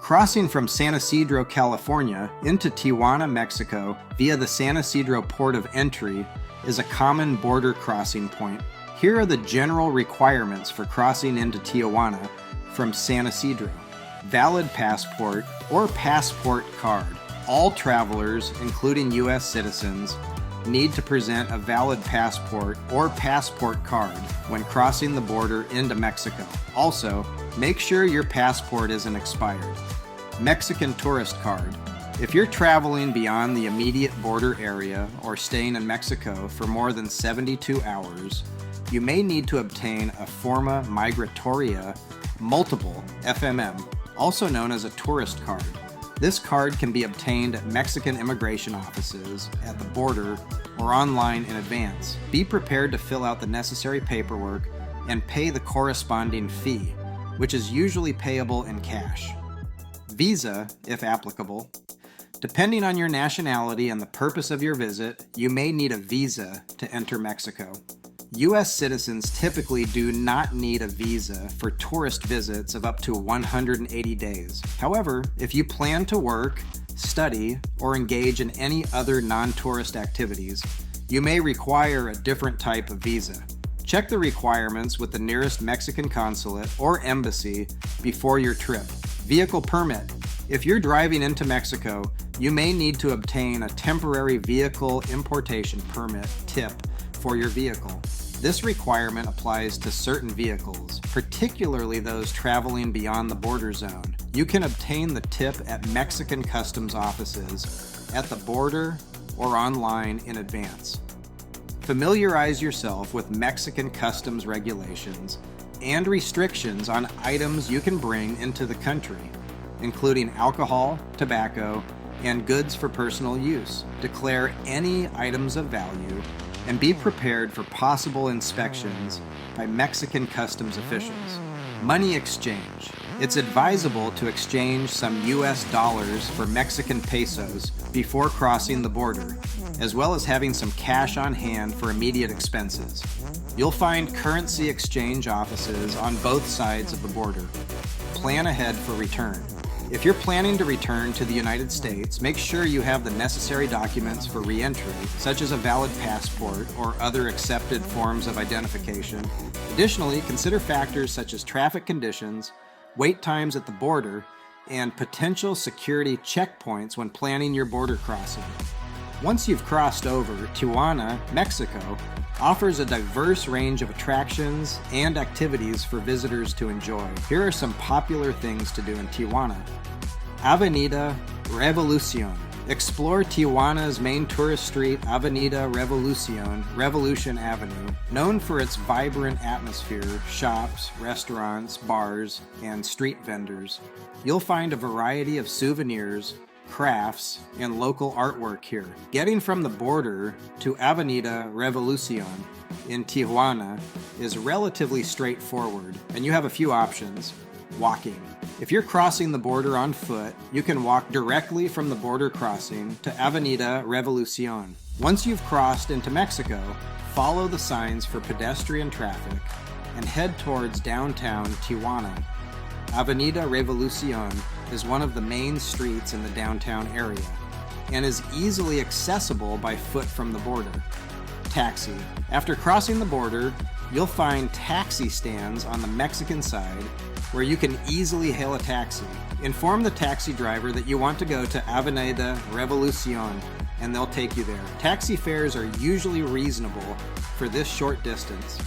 Crossing from San Ysidro, California into Tijuana, Mexico via the San Ysidro port of entry is a common border crossing point. Here are the general requirements for crossing into Tijuana from San Ysidro. Valid passport or passport card. All travelers, including U.S. citizens, need to present a valid passport or passport card when crossing the border into Mexico. Also, make sure your passport isn't expired. Mexican tourist card. If you're traveling beyond the immediate border area or staying in Mexico for more than 72 hours, you may need to obtain a Forma Migratoria Multiple FMM, also known as a tourist card. This card can be obtained at Mexican immigration offices, at the border, or online in advance. Be prepared to fill out the necessary paperwork and pay the corresponding fee, which is usually payable in cash. Visa, if applicable. Depending on your nationality and the purpose of your visit, you may need a visa to enter Mexico. U.S. citizens typically do not need a visa for tourist visits of up to 180 days. However, if you plan to work, study, or engage in any other non-tourist activities, you may require a different type of visa. Check the requirements with the nearest Mexican consulate or embassy before your trip. Vehicle permit. If you're driving into Mexico, you may need to obtain a temporary vehicle importation permit (TIP) for your vehicle. This requirement applies to certain vehicles, particularly those traveling beyond the border zone. You can obtain the TIP at Mexican customs offices, at the border, or online in advance. Familiarize yourself with Mexican customs regulations and restrictions on items you can bring into the country, including alcohol, tobacco, and goods for personal use. Declare any items of value and be prepared for possible inspections by Mexican customs officials. Money exchange. It's advisable to exchange some US dollars for Mexican pesos before crossing the border, as well as having some cash on hand for immediate expenses. You'll find currency exchange offices on both sides of the border. Plan ahead for return. If you're planning to return to the United States, make sure you have the necessary documents for re-entry, such as a valid passport or other accepted forms of identification. Additionally, consider factors such as traffic conditions, wait times at the border, and potential security checkpoints when planning your border crossing. Once you've crossed over, Tijuana, Mexico, offers a diverse range of attractions and activities for visitors to enjoy. Here are some popular things to do in Tijuana. Avenida Revolucion. Explore Tijuana's main tourist street, Avenida Revolucion Avenue, known for its vibrant atmosphere, shops, restaurants, bars, and street vendors. You'll find a variety of souvenirs, crafts, and local artwork here. Getting from the border to Avenida Revolucion in Tijuana is relatively straightforward, and you have a few options. Walking. If you're crossing the border on foot, you can walk directly from the border crossing to Avenida Revolucion. Once you've crossed into Mexico, follow the signs for pedestrian traffic and head towards downtown Tijuana. Avenida Revolucion is one of the main streets in the downtown area and is easily accessible by foot from the border. Taxi. After crossing the border, you'll find taxi stands on the Mexican side where you can easily hail a taxi. Inform the taxi driver that you want to go to Avenida Revolucion and they'll take you there. Taxi fares are usually reasonable for this short distance.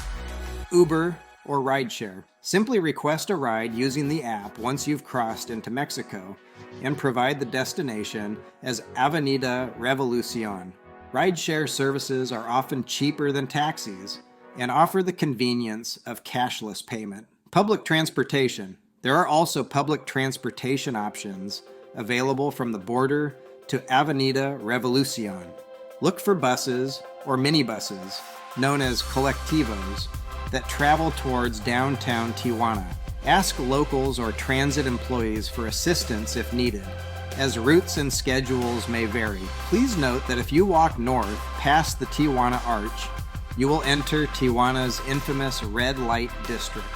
Uber or rideshare. Simply request a ride using the app once you've crossed into Mexico and provide the destination as Avenida Revolucion. Rideshare services are often cheaper than taxis and offer the convenience of cashless payment. Public transportation. There are also public transportation options available from the border to Avenida Revolucion. Look for buses or minibuses, known as colectivos, that travel towards downtown Tijuana. Ask locals or transit employees for assistance if needed, as routes and schedules may vary. Please note that if you walk north past the Tijuana Arch, you will enter Tijuana's infamous red light district.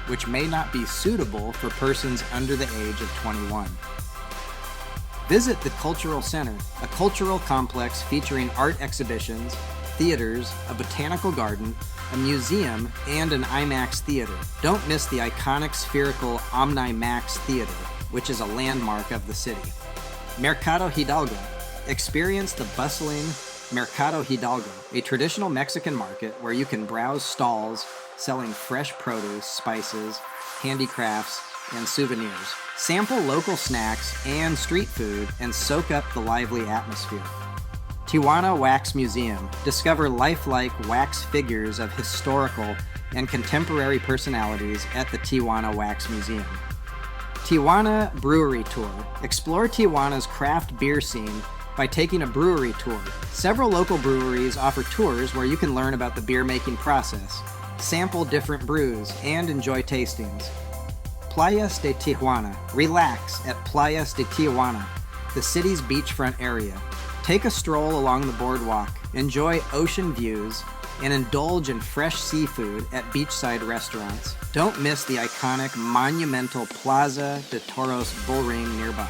which may not be suitable for persons under the age of 21. Visit the Cultural Center, a cultural complex featuring art exhibitions, theaters, a botanical garden, a museum, and an IMAX theater. Don't miss the iconic spherical Omni-Max Theater, which is a landmark of the city. Mercado Hidalgo. Experience the bustling Mercado Hidalgo, a traditional Mexican market where you can browse stalls selling fresh produce, spices, handicrafts, and souvenirs. Sample local snacks and street food and soak up the lively atmosphere. Tijuana Wax Museum. Discover lifelike wax figures of historical and contemporary personalities at the Tijuana Wax Museum. Tijuana Brewery Tour. Explore Tijuana's craft beer scene by taking a brewery tour. Several local breweries offer tours where you can learn about the beer-making process, sample different brews, and enjoy tastings. Playas de Tijuana. Relax at Playas de Tijuana, the city's beachfront area. Take a stroll along the boardwalk, enjoy ocean views, and indulge in fresh seafood at beachside restaurants. Don't miss the iconic monumental Plaza de Toros bullring nearby.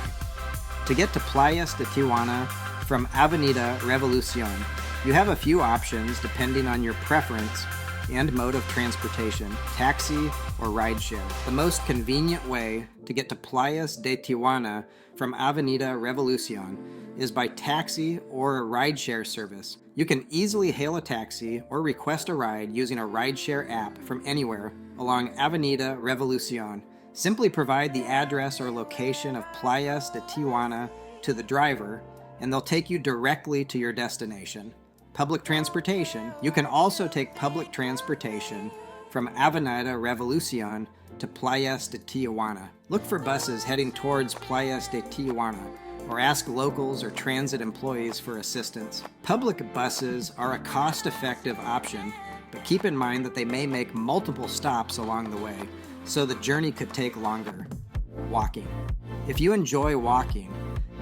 To get to Playas de Tijuana from Avenida Revolucion, you have a few options depending on your preference and mode of transportation, taxi or rideshare. The most convenient way to get to Playas de Tijuana from Avenida Revolucion is by taxi or a rideshare service. You can easily hail a taxi or request a ride using a rideshare app from anywhere along Avenida Revolucion. Simply provide the address or location of Playas de Tijuana to the driver, and they'll take you directly to your destination. Public transportation. You can also take public transportation from Avenida Revolucion to Playas de Tijuana. Look for buses heading towards Playas de Tijuana, or ask locals or transit employees for assistance. Public buses are a cost-effective option, but keep in mind that they may make multiple stops along the way, so the journey could take longer. Walking. If you enjoy walking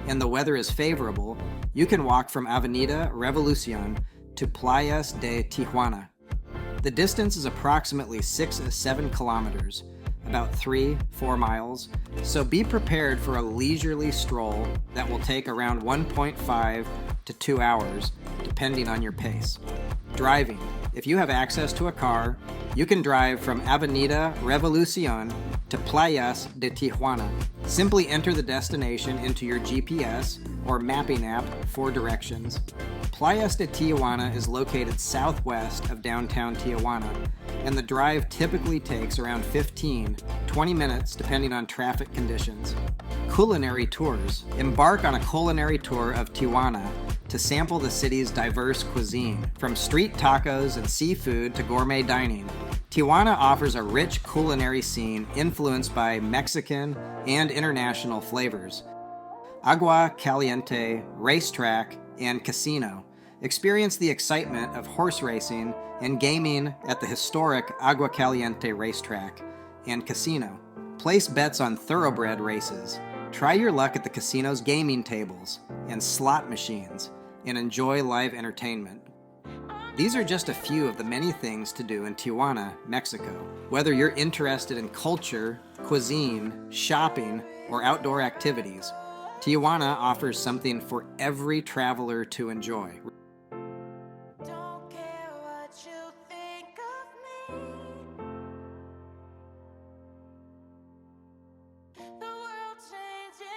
and the weather is favorable, you can walk from Avenida Revolucion to Playas de Tijuana. The distance is approximately 6 to 7 kilometers, about 3-4 miles, so be prepared for a leisurely stroll that will take around 1.5 to 2 hours, depending on your pace. Driving. If you have access to a car, you can drive from Avenida Revolucion to Playas de Tijuana. Simply enter the destination into your GPS or mapping app for directions. Playas de Tijuana is located southwest of downtown Tijuana, and the drive typically takes around 15-20 minutes depending on traffic conditions. Culinary tours. Embark on a culinary tour of Tijuana to sample the city's diverse cuisine. From street tacos and seafood to gourmet dining, Tijuana offers a rich culinary scene influenced by Mexican and international flavors. Agua Caliente, racetrack, and casino. Experience the excitement of horse racing and gaming at the historic Agua Caliente racetrack and casino. Place bets on thoroughbred races. Try your luck at the casino's gaming tables and slot machines, and enjoy live entertainment. These are just a few of the many things to do in Tijuana, Mexico. Whether you're interested in culture, cuisine, shopping, or outdoor activities, Tijuana offers something for every traveler to enjoy. Don't care what you think of me. The world changing.